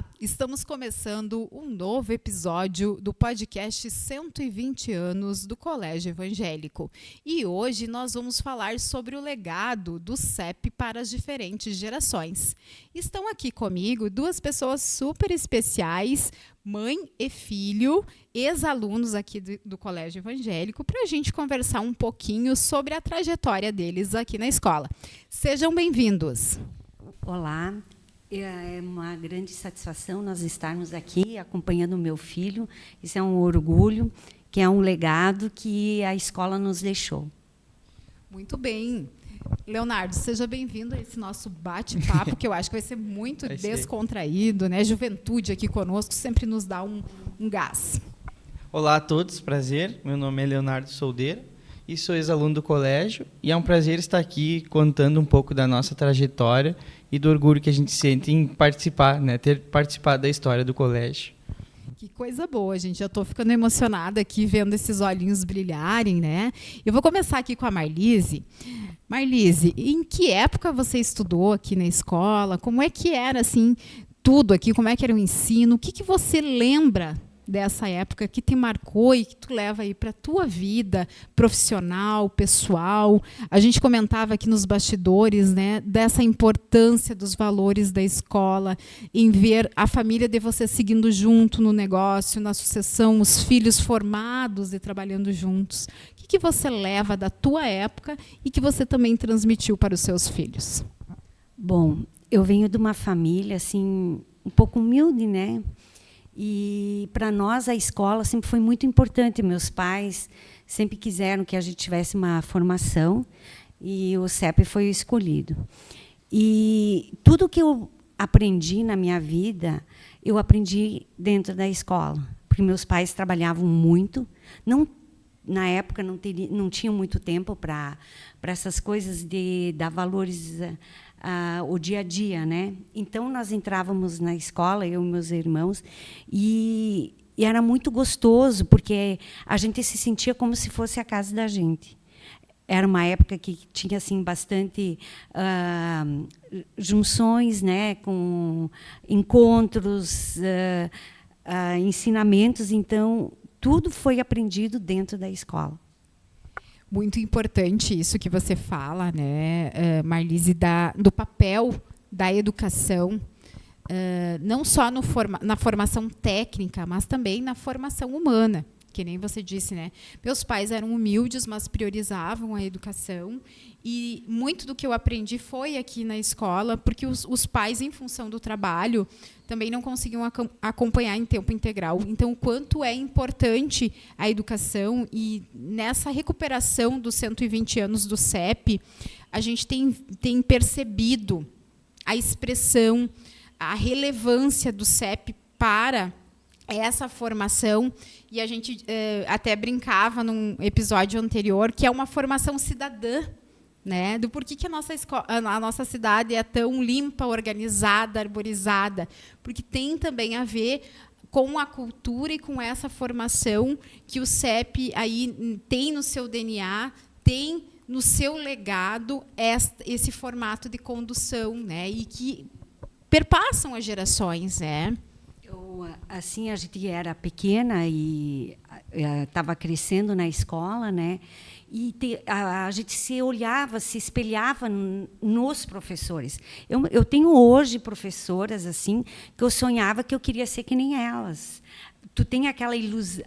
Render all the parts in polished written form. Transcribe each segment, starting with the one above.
Olá, estamos começando um novo episódio do podcast 120 anos do Colégio Evangélico. E hoje nós vamos falar sobre o legado do CEP para as diferentes gerações. Estão aqui comigo duas pessoas super especiais, mãe e filho, ex-alunos aqui do Colégio Evangélico, para a gente conversar um pouquinho sobre a trajetória deles aqui na escola. Sejam bem-vindos. Olá. É uma grande satisfação nós estarmos aqui acompanhando o meu filho. Isso é um orgulho, que é um legado que a escola nos deixou. Muito bem. Leonardo, seja bem-vindo a esse nosso bate-papo, que eu acho que vai ser muito descontraído, né? Juventude aqui conosco sempre nos dá um gás. Olá a todos, prazer. Meu nome é Leonardo Soldeira e sou ex-aluno do colégio. E é um prazer estar aqui contando um pouco da nossa trajetória e do orgulho que a gente sente em participar, né? Ter participado da história do colégio. Que coisa boa, gente. Já estou ficando emocionada aqui vendo esses olhinhos brilharem, né? Eu vou começar aqui com a Marlise. Marlise, em que época você estudou aqui na escola? Como é que era, assim, tudo aqui? Como é que era o ensino? O que você lembra dessa época que te marcou e que tu leva aí para a tua vida profissional, pessoal? A gente comentava aqui nos bastidores, né, dessa importância dos valores da escola, em ver a família de você seguindo junto no negócio, na sucessão, os filhos formados e trabalhando juntos. O que você leva da tua época e que você também transmitiu para os seus filhos? Bom, eu venho de uma família assim um pouco humilde, né? E para nós a escola sempre foi muito importante. Meus pais sempre quiseram que a gente tivesse uma formação e o CEP foi escolhido. E tudo que eu aprendi na minha vida, eu aprendi dentro da escola, porque meus pais trabalhavam muito, na época não tinham muito tempo para essas coisas de dar valores o dia a dia, né? Então nós entrávamos na escola, eu e meus irmãos, e era muito gostoso, porque a gente se sentia como se fosse a casa da gente. Era uma época que tinha assim bastante junções, né, com encontros, ensinamentos. Então tudo foi aprendido dentro da escola. Muito importante isso que você fala, né, Marlise, do papel da educação, não só na formação técnica, mas também na formação humana, que nem você disse, né? Meus pais eram humildes, mas priorizavam a educação, e muito do que eu aprendi foi aqui na escola, porque os pais, em função do trabalho, também não conseguiam acompanhar em tempo integral. Então, o quanto é importante a educação, e nessa recuperação dos 120 anos do CEP, a gente tem percebido a expressão, a relevância do CEP para essa formação, e a gente até brincava num episódio anterior que é uma formação cidadã, né, do porquê que a nossa cidade é tão limpa, organizada, arborizada, porque tem também a ver com a cultura e com essa formação que o CEP aí tem no seu DNA, tem no seu legado esse formato de condução, né, e que perpassam as gerações, né? Assim, a gente era pequena e estava crescendo na escola, né? E a gente se olhava, se espelhava nos professores. Eu tenho hoje professoras assim que eu sonhava que eu queria ser que nem elas. Tu tem aquela ilusão,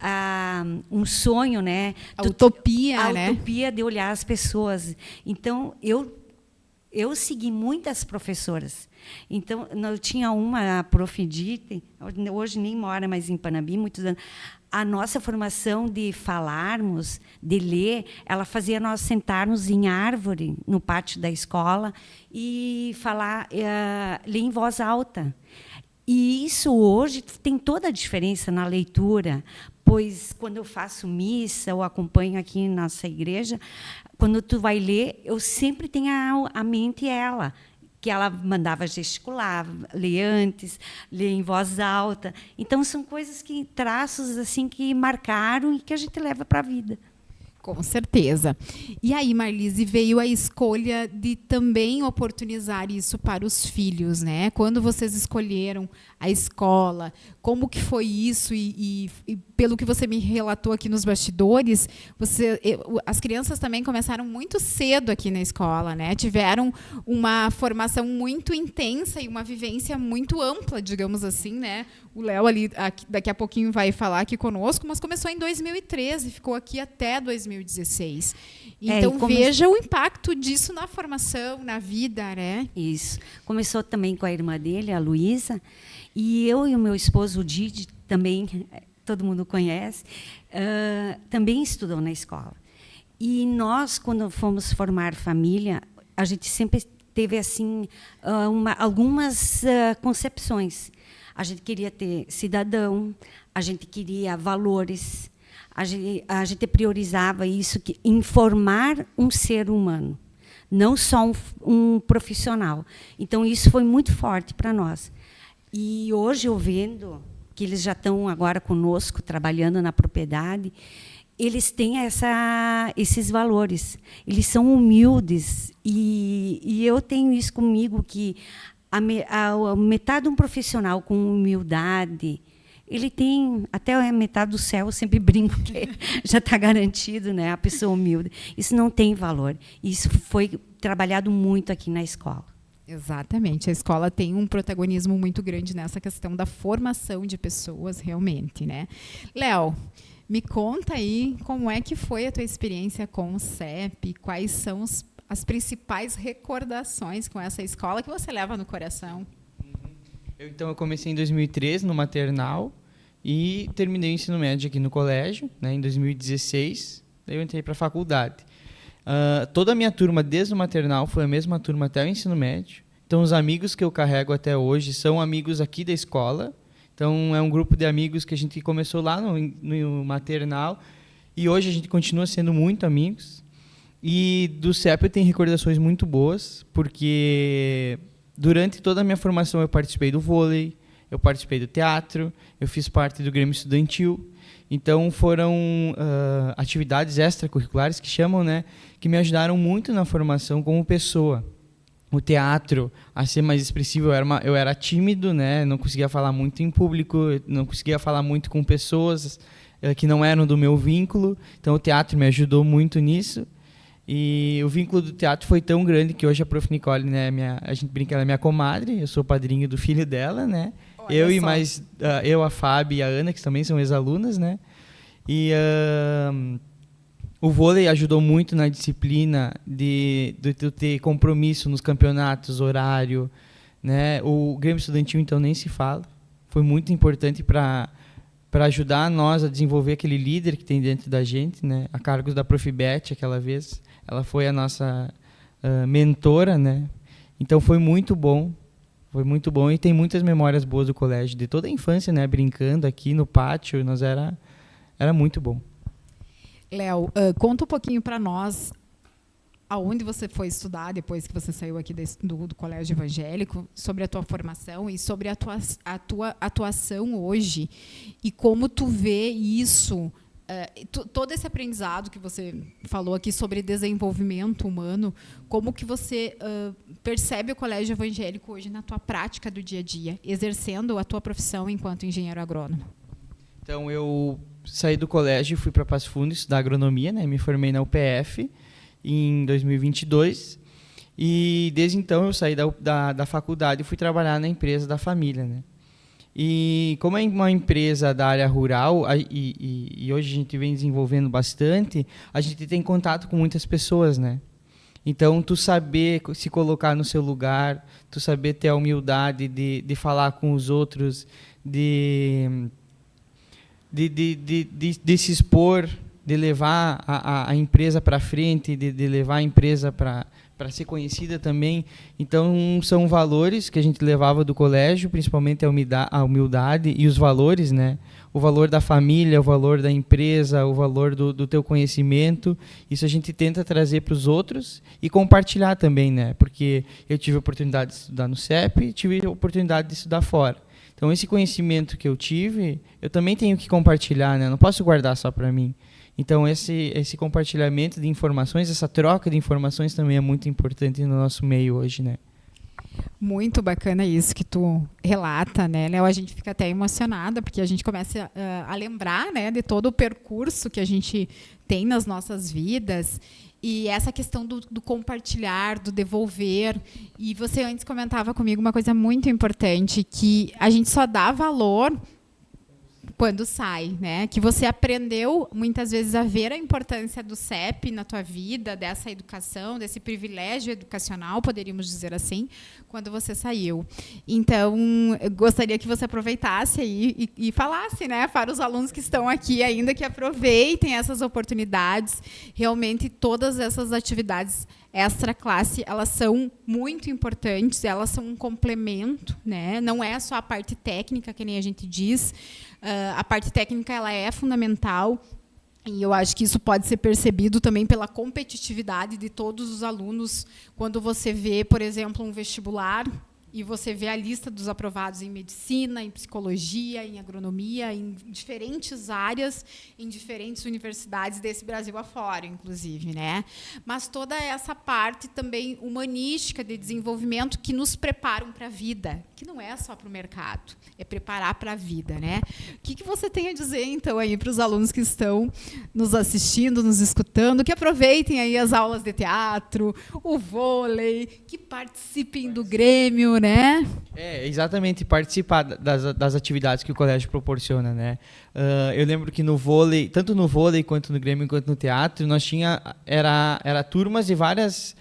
um sonho, né? A utopia, né? A utopia de olhar as pessoas. Então eu segui muitas professoras. Então, eu tinha uma, a Prof. Dite, hoje nem mora mais em Panambi, muitos anos. A nossa formação de falarmos, de ler, ela fazia nós sentarmos em árvore, no pátio da escola, e ler em voz alta. E isso hoje tem toda a diferença na leitura, pois quando eu faço missa ou acompanho aqui em nossa igreja, quando tu vai ler, eu sempre tenho a mente ela, que ela mandava gesticular, ler antes, ler em voz alta. Então são coisas traços assim que marcaram e que a gente leva para a vida. Com certeza. E aí, Marlise, veio a escolha de também oportunizar isso para os filhos, né? Quando vocês escolheram a escola, como que foi isso? E pelo que você me relatou aqui nos bastidores, as crianças também começaram muito cedo aqui na escola, né? Tiveram uma formação muito intensa e uma vivência muito ampla, digamos assim, né? O Léo ali, daqui a pouquinho vai falar aqui conosco, mas começou em 2013, ficou aqui até 2016. Então, veja o impacto disso na formação, na vida, né? Isso. Começou também com a irmã dele, a Luísa, e eu e o meu esposo, o Didi, também, todo mundo conhece, também estudou na escola. E nós, quando fomos formar família, a gente sempre teve assim algumas concepções. A gente queria ter cidadão, a gente queria valores, a gente priorizava isso, em formar um ser humano, não só um profissional. Então, isso foi muito forte para nós. E hoje, eu vendo que eles já estão agora conosco, trabalhando na propriedade, eles têm esses valores. Eles são humildes. E eu tenho isso comigo, que a metade de um profissional com humildade, ele tem até a metade do céu, eu sempre brinco que já está garantido, né? A pessoa humilde. Isso não tem valor. Isso foi trabalhado muito aqui na escola. Exatamente. A escola tem um protagonismo muito grande nessa questão da formação de pessoas, realmente, né? Léo, me conta aí como é que foi a tua experiência com o CEP, quais são as principais recordações com essa escola que você leva no coração? Eu comecei em 2013 no maternal e terminei o ensino médio aqui no colégio, né, em 2016. Daí eu entrei para a faculdade. Toda a minha turma, desde o maternal, foi a mesma turma até o ensino médio. Então, os amigos que eu carrego até hoje são amigos aqui da escola. Então, é um grupo de amigos que a gente começou lá no maternal e hoje a gente continua sendo muito amigos. E do CEP eu tenho recordações muito boas, porque durante toda a minha formação eu participei do vôlei, eu participei do teatro, eu fiz parte do Grêmio Estudantil. Então foram atividades extracurriculares que chamam, né, que me ajudaram muito na formação como pessoa. O teatro, a ser mais expressivo, eu era tímido, né, não conseguia falar muito em público, não conseguia falar muito com pessoas que não eram do meu vínculo. Então o teatro me ajudou muito nisso. E o vínculo do teatro foi tão grande que hoje a Prof. Nicole, né, a gente brinca, ela é minha comadre, eu sou padrinho do filho dela, né? Eu, a Fábio e a Ana, que também são ex-alunas, né? E o vôlei ajudou muito na disciplina de ter compromisso nos campeonatos, horário, né? O Grêmio Estudantil, então, nem se fala. Foi muito importante para ajudar nós a desenvolver aquele líder que tem dentro da gente, né? A cargo da Prof. Beth, aquela vez. Ela foi a nossa mentora, né? Então foi muito bom e tem muitas memórias boas do colégio, de toda a infância, né? Brincando aqui no pátio, era muito bom. Léo, conta um pouquinho para nós aonde você foi estudar depois que você saiu aqui do colégio evangélico, sobre a tua formação e sobre a tua atuação hoje e como tu vê isso. Todo esse aprendizado que você falou aqui sobre desenvolvimento humano, como que você percebe o colégio evangélico hoje na tua prática do dia a dia, exercendo a tua profissão enquanto engenheiro agrônomo? Então, eu saí do colégio e fui para Passo Fundo estudar agronomia, né? Me formei na UPF em 2022 e desde então eu saí da faculdade e fui trabalhar na empresa da família, né? E como é uma empresa da área rural, e hoje a gente vem desenvolvendo bastante, a gente tem contato com muitas pessoas, né? Então, tu saber se colocar no seu lugar, tu saber ter a humildade de falar com os outros, de se expor, de levar a empresa para frente, de levar a empresa para ser conhecida também. Então, são valores que a gente levava do colégio, principalmente a humildade e os valores, né? O valor da família, o valor da empresa, o valor do teu conhecimento. Isso a gente tenta trazer para os outros e compartilhar também, né? Porque eu tive a oportunidade de estudar no CEP e tive a oportunidade de estudar fora. Então, esse conhecimento que eu tive, eu também tenho que compartilhar, né? Não posso guardar só para mim. Então, esse compartilhamento de informações, essa troca de informações também é muito importante no nosso meio hoje, né? Muito bacana isso que tu relata, né, Léo? A gente fica até emocionada, porque a gente começa a lembrar, né, de todo o percurso que a gente tem nas nossas vidas. E essa questão do compartilhar, do devolver. E você antes comentava comigo uma coisa muito importante, que a gente só dá valor quando sai, né? Que você aprendeu muitas vezes a ver a importância do CEP na tua vida, dessa educação, desse privilégio educacional, poderíamos dizer assim, quando você saiu. Então, eu gostaria que você aproveitasse aí e falasse, né, para os alunos que estão aqui ainda, que aproveitem essas oportunidades. Realmente, todas essas atividades extra classe, elas são muito importantes, elas são um complemento, né? Não é só a parte técnica, que nem a gente diz. A parte técnica, ela é fundamental, e eu acho que isso pode ser percebido também pela competitividade de todos os alunos. Quando você vê, por exemplo, um vestibular, e você vê a lista dos aprovados em medicina, em psicologia, em agronomia, em diferentes áreas, em diferentes universidades desse Brasil afora, inclusive, né? Mas toda essa parte também humanística de desenvolvimento que nos preparam para a vida, que não é só para o mercado, é preparar para a vida, né? O que você tem a dizer, então, aí para os alunos que estão nos assistindo, nos escutando, que aproveitem aí as aulas de teatro, o vôlei, que participem do Grêmio, né? Exatamente, participar das atividades que o colégio proporciona, né? Eu lembro que no vôlei, tanto no vôlei quanto no Grêmio, quanto no teatro, nós era turmas de várias,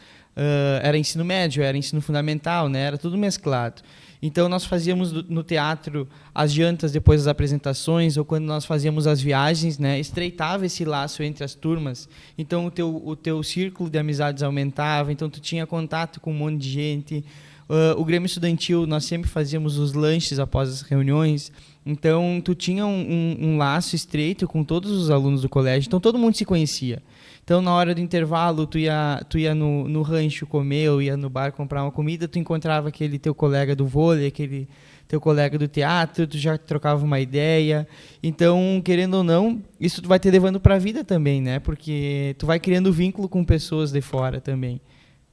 era ensino médio, era ensino fundamental, né? Era tudo mesclado. Então, nós fazíamos no teatro as jantas depois das apresentações, ou quando nós fazíamos as viagens, né, estreitava esse laço entre as turmas. Então, o teu círculo de amizades aumentava, então tu tinha contato com um monte de gente. O Grêmio Estudantil, nós sempre fazíamos os lanches após as reuniões. Então, tu tinha um laço estreito com todos os alunos do colégio. Então, todo mundo se conhecia. Então, na hora do intervalo, tu ia no rancho comer, ou ia no bar comprar uma comida, tu encontrava aquele teu colega do vôlei, aquele teu colega do teatro, tu já trocava uma ideia. Então, querendo ou não, isso tu vai te levando para a vida também, né? Porque tu vai criando vínculo com pessoas de fora também.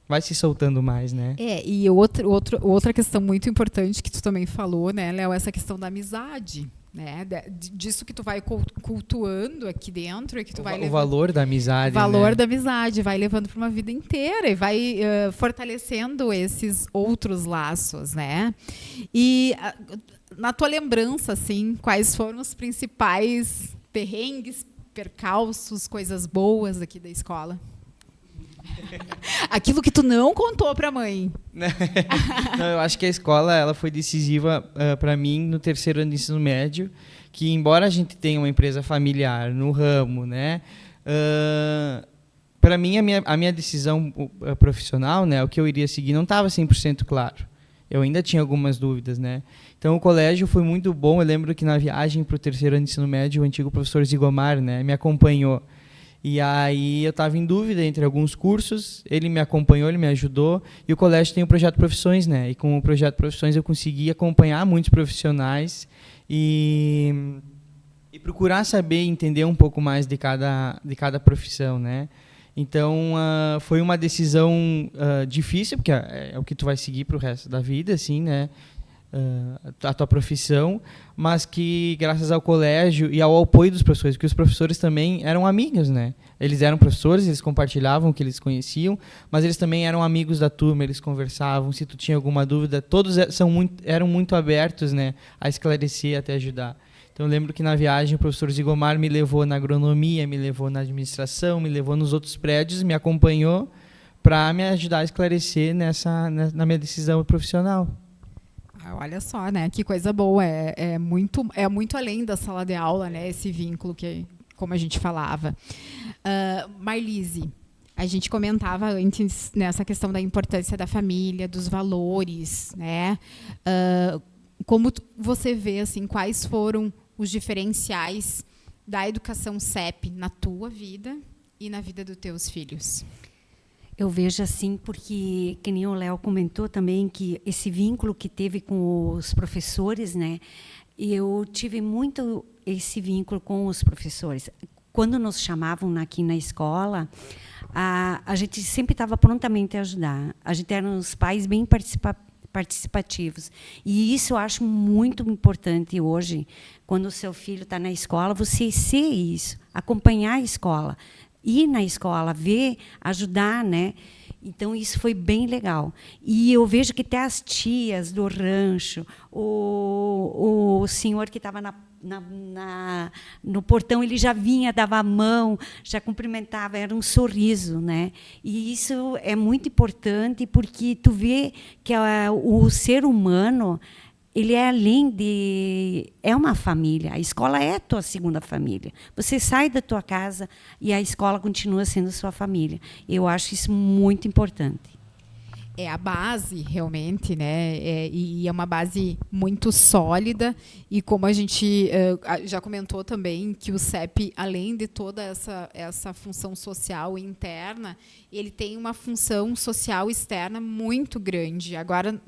Vai se soltando mais, né? E outra questão muito importante que tu também falou, né, Léo, essa questão da amizade, né? Disso que tu vai cultuando aqui dentro, e que tu vai o valor da amizade, da amizade, vai levando para uma vida inteira e vai fortalecendo esses outros laços, né? E na tua lembrança, assim, quais foram os principais perrengues, percalços, coisas boas aqui da escola? Aquilo que tu não contou para a mãe. Não, eu acho que a escola ela foi decisiva para mim no terceiro ano de ensino médio, que embora a gente tenha uma empresa familiar no ramo, né, para mim a minha decisão profissional, né, o que eu iria seguir não estava 100% claro. Eu ainda tinha algumas dúvidas, né? Então o colégio foi muito bom. Eu lembro que na viagem para o terceiro ano de ensino médio, o antigo professor Zigomar, né, me acompanhou. E aí eu estava em dúvida entre alguns cursos, ele me acompanhou, ele me ajudou, e o colégio tem o projeto Profissões, né? E com o projeto Profissões eu consegui acompanhar muitos profissionais e procurar saber, entender um pouco mais de cada profissão, né? Então foi uma decisão difícil, porque é o que tu vai seguir para o resto da vida, assim, né? A tua profissão, mas que graças ao colégio e ao apoio dos professores, porque os professores também eram amigos, né? Eles eram professores, eles compartilhavam o que eles conheciam, mas eles também eram amigos da turma, eles conversavam, se tu tinha alguma dúvida, todos eram muito abertos, né, a esclarecer, até ajudar. Então eu lembro que na viagem o professor Zigomar me levou na agronomia, me levou na administração, me levou nos outros prédios, me acompanhou para me ajudar a esclarecer na minha decisão profissional. Olha só, né? Que coisa boa. É muito além da sala de aula, né? Esse vínculo que, como a gente falava. Marlise, a gente comentava antes nessa questão da importância da família, dos valores, né? Como você vê, assim, quais foram os diferenciais da educação CEP na tua vida e na vida dos teus filhos? Eu vejo assim, porque, que nem o Léo comentou também, que esse vínculo que teve com os professores, né? Eu tive muito esse vínculo com os professores. quando nos chamavam aqui na escola, a gente sempre estava prontamente a ajudar. A gente era uns pais bem participativos. E isso eu acho muito importante hoje, quando o seu filho está na escola, você ser isso, acompanhar a escola, ir na escola, ver, ajudar, né? Então, isso foi bem legal. E eu vejo que até as tias do rancho, o senhor que estava no portão, ele já vinha, dava a mão, já cumprimentava, era um sorriso, né? E isso é muito importante, porque tu vê que o ser humano, ele é além de... É uma família. A escola é a tua segunda família. Você sai da tua casa e a escola continua sendo sua família. Eu acho isso muito importante. É a base, realmente, né? E é uma base muito sólida. E como a gente já comentou também, que o CEP, além de toda essa função social interna, ele tem uma função social externa muito grande. Agora,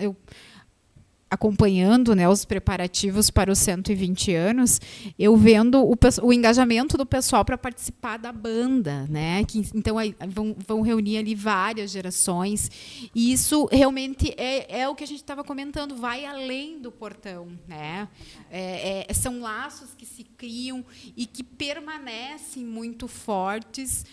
acompanhando, né, os preparativos para os 120 anos, eu vendo o engajamento do pessoal para participar da banda, né? Então aí vão reunir ali várias gerações, e isso realmente é o que a gente estava comentando, vai além do portão, né? São laços que se criam e que permanecem muito fortes,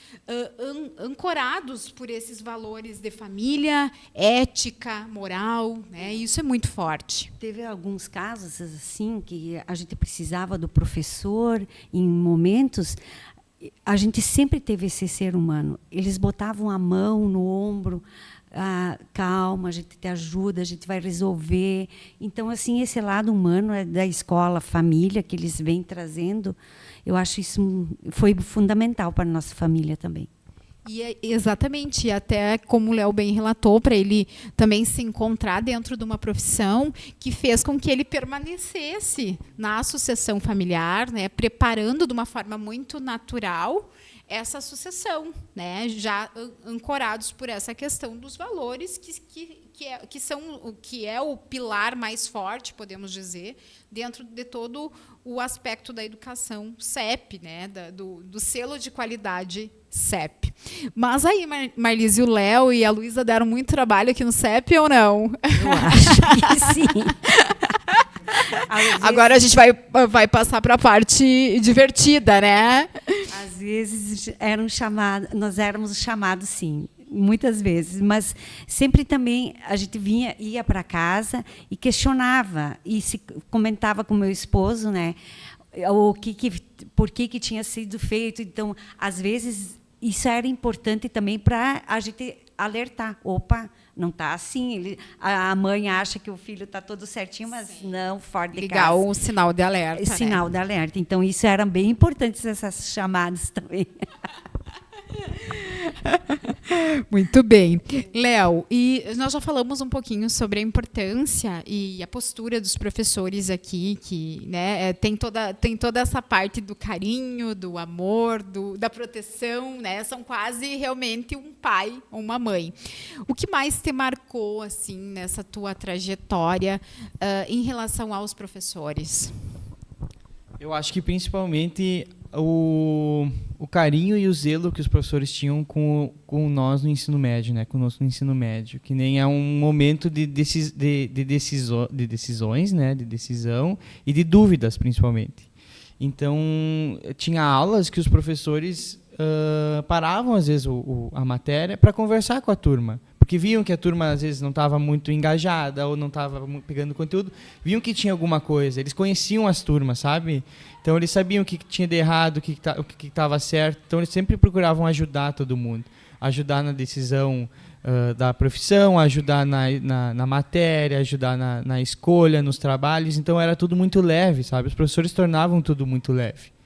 ancorados por esses valores de família, ética, moral, né? Isso é muito forte. Teve alguns casos assim que a gente precisava do professor em momentos. A gente sempre teve esse ser humano. Eles botavam a mão no ombro, calma, a gente te ajuda, a gente vai resolver. Então, assim, esse lado humano da escola, família que eles vêm trazendo, eu acho isso foi fundamental para a nossa família também. Exatamente, e até como o Léo bem relatou, para ele também se encontrar dentro de uma profissão que fez com que ele permanecesse na associação familiar, né, preparando de uma forma muito natural essa sucessão, né, já ancorados por essa questão dos valores que é o pilar mais forte, podemos dizer, dentro de todo o aspecto da educação CEP, né, do selo de qualidade CEP. Mas aí, Marlise, o Léo e a Luísa deram muito trabalho aqui no CEP ou não? Eu acho que sim. Agora a gente vai passar para a parte divertida, né? Às vezes nós éramos chamados, sim, muitas vezes, mas sempre também a gente ia para casa e questionava e se comentava com meu esposo, né, por que tinha sido feito. Então, às vezes isso era importante também para a gente alertar. Opa, não está assim. A mãe acha que o filho está todo certinho, mas sim, não, fora de ligar casa. o sinal de alerta. Sinal, né? de alerta. Então, isso era bem importante, essas chamadas também. Muito bem. Léo, e nós já falamos um pouquinho sobre a importância e a postura dos professores aqui, que, né, tem toda essa parte do carinho, do amor, da proteção, né? São quase realmente um pai ou uma mãe. O que mais te marcou assim nessa tua trajetória em relação aos professores? Eu acho que principalmente o carinho e o zelo que os professores tinham com nós no ensino médio, né? Conosco no ensino médio, que nem é um momento de decisões, né? De decisão e de dúvidas, principalmente. Então, tinha aulas que os professores paravam, às vezes, a matéria para conversar com a turma. Porque viam que a turma, às vezes, não estava muito engajada ou não estava pegando conteúdo, viam que tinha alguma coisa. Eles conheciam as turmas, sabe? Então, eles sabiam o que tinha de errado, o que estava certo. Então, eles sempre procuravam ajudar todo mundo. Ajudar na decisão da profissão, ajudar na matéria, ajudar na escolha, nos trabalhos. Então, era tudo muito leve, sabe? Os professores tornavam tudo muito leve.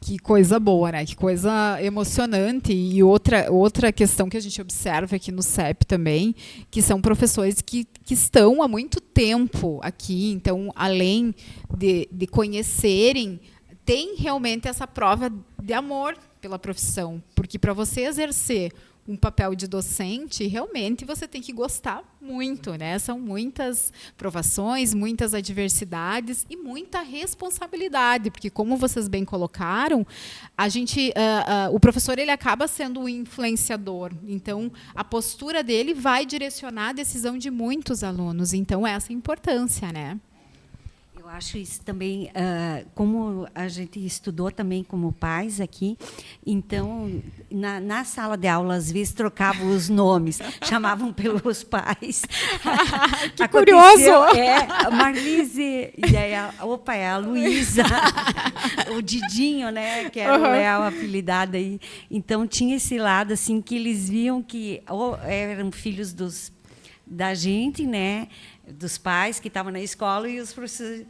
Que coisa boa, né? Que coisa emocionante. E outra questão que a gente observa aqui no CEP também, que são professores que estão há muito tempo aqui. Então, além de conhecerem, tem realmente essa prova de amor pela profissão. Porque para você exercer um papel de docente, realmente você tem que gostar muito, né? São muitas provações, muitas adversidades e muita responsabilidade, porque como vocês bem colocaram, o professor ele acaba sendo o influenciador. Então, a postura dele vai direcionar a decisão de muitos alunos. Então, essa é a importância, né? Eu acho isso também, como a gente estudou também como pais aqui, então, na sala de aula, às vezes, trocavam os nomes, chamavam pelos pais. Que curioso! A Marlise, e aí, é a Luísa, o Didinho, né, que era o Léo apelidado aí. Então, tinha esse lado, assim, que eles viam que ou eram filhos da gente, né, dos pais que estavam na escola, e os professores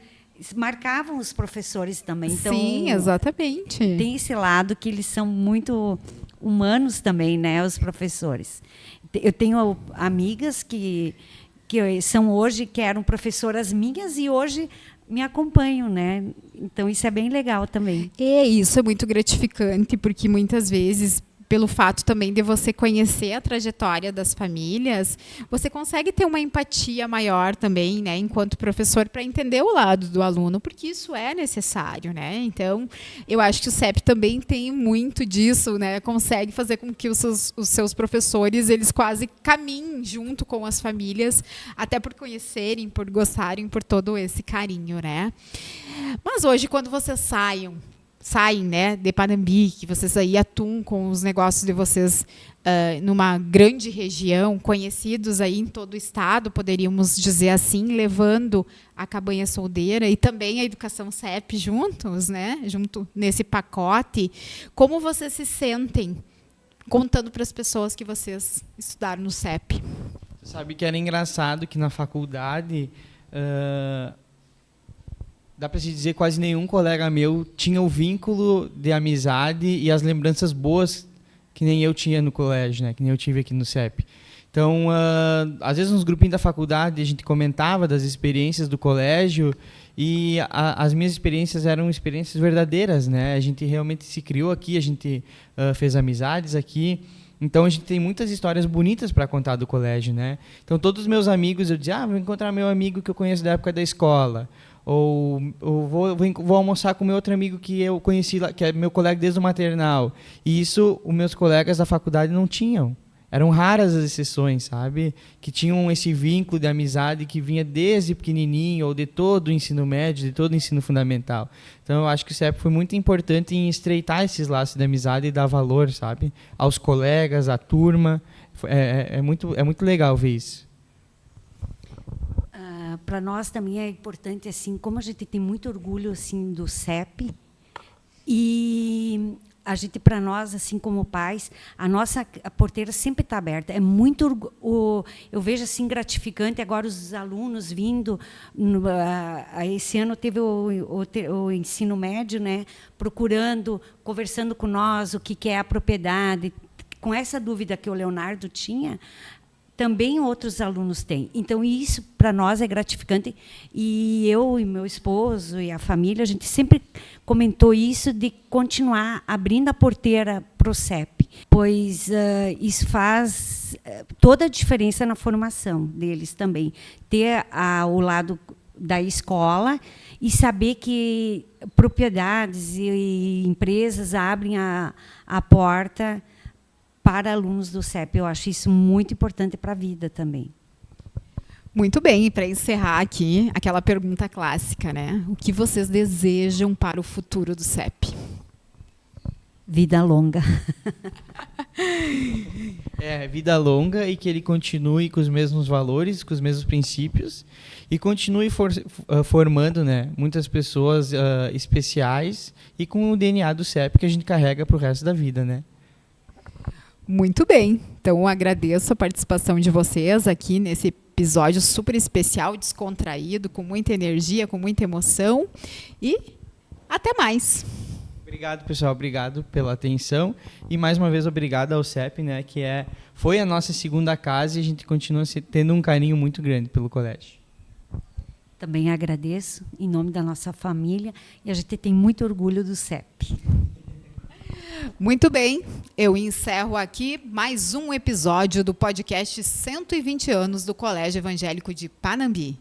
marcavam os professores também. Então, sim, exatamente. Tem esse lado que eles são muito humanos também, né, os professores. Eu tenho amigas que são hoje, que eram professoras minhas e hoje me acompanham, né? Então, isso é bem legal também. Isso é muito gratificante, porque muitas vezes, pelo fato também de você conhecer a trajetória das famílias, você consegue ter uma empatia maior também, né, enquanto professor, para entender o lado do aluno, porque isso é necessário, né? Então, eu acho que o CEP também tem muito disso, né? Consegue fazer com que os seus professores, eles quase caminhem junto com as famílias, até por conhecerem, por gostarem, por todo esse carinho, né? Mas hoje, quando vocês saem, né, de Panambi, que vocês aí atuam com os negócios de vocês numa grande região, conhecidos aí em todo o estado, poderíamos dizer assim, levando a Cabanha Soldeira e também a Educação CEP juntos, né, junto nesse pacote. Como vocês se sentem contando para as pessoas que vocês estudaram no CEP? Sabe que era engraçado que na faculdade... dá para se dizer, quase nenhum colega meu tinha o vínculo de amizade e as lembranças boas que nem eu tinha no colégio, né? Que nem eu tive aqui no CEP. Então, às vezes nos grupinhos da faculdade a gente comentava das experiências do colégio e as minhas experiências eram experiências verdadeiras, né? A gente realmente se criou aqui, a gente fez amizades aqui. Então, a gente tem muitas histórias bonitas para contar do colégio, né? Então, todos os meus amigos, eu dizia, vou encontrar meu amigo que eu conheço da época da escola. Ou vou almoçar com meu outro amigo que eu conheci lá, que é meu colega desde o maternal. E isso os meus colegas da faculdade não tinham. Eram raras as exceções, sabe? Que tinham esse vínculo de amizade que vinha desde pequenininho, ou de todo o ensino médio, de todo o ensino fundamental. Então, eu acho que o CEP foi muito importante em estreitar esses laços de amizade e dar valor, sabe? Aos colegas, à turma. É muito legal ver isso. Para nós também é importante, assim, como a gente tem muito orgulho, assim, do CEP, e a gente, para nós, assim, como pais, a porteira sempre está aberta. É muito eu vejo assim gratificante agora os alunos vindo. Esse ano teve o ensino médio, né, procurando, conversando com nós o que é a propriedade, com essa dúvida que o Leonardo tinha. Também outros alunos têm. Então, isso, para nós, é gratificante. E eu e meu esposo e a família, a gente sempre comentou isso de continuar abrindo a porteira para o CEP, pois isso faz toda a diferença na formação deles também. Ter o lado da escola e saber que propriedades e empresas abrem a porta para alunos do CEP. Eu acho isso muito importante para a vida também. Muito bem, e para encerrar aqui, aquela pergunta clássica, né? O que vocês desejam para o futuro do CEP? Vida longa. Vida longa e que ele continue com os mesmos valores, com os mesmos princípios e continue formando, né, muitas pessoas especiais e com o DNA do CEP que a gente carrega para o resto da vida, né? Muito bem. Então, agradeço a participação de vocês aqui nesse episódio super especial, descontraído, com muita energia, com muita emoção. E até mais. Obrigado, pessoal. Obrigado pela atenção. E, mais uma vez, obrigado ao CEP, né, que foi a nossa segunda casa e a gente continua tendo um carinho muito grande pelo colégio. Também agradeço, em nome da nossa família, e a gente tem muito orgulho do CEP. Muito bem, eu encerro aqui mais um episódio do podcast 120 anos do Colégio Evangélico de Panambi.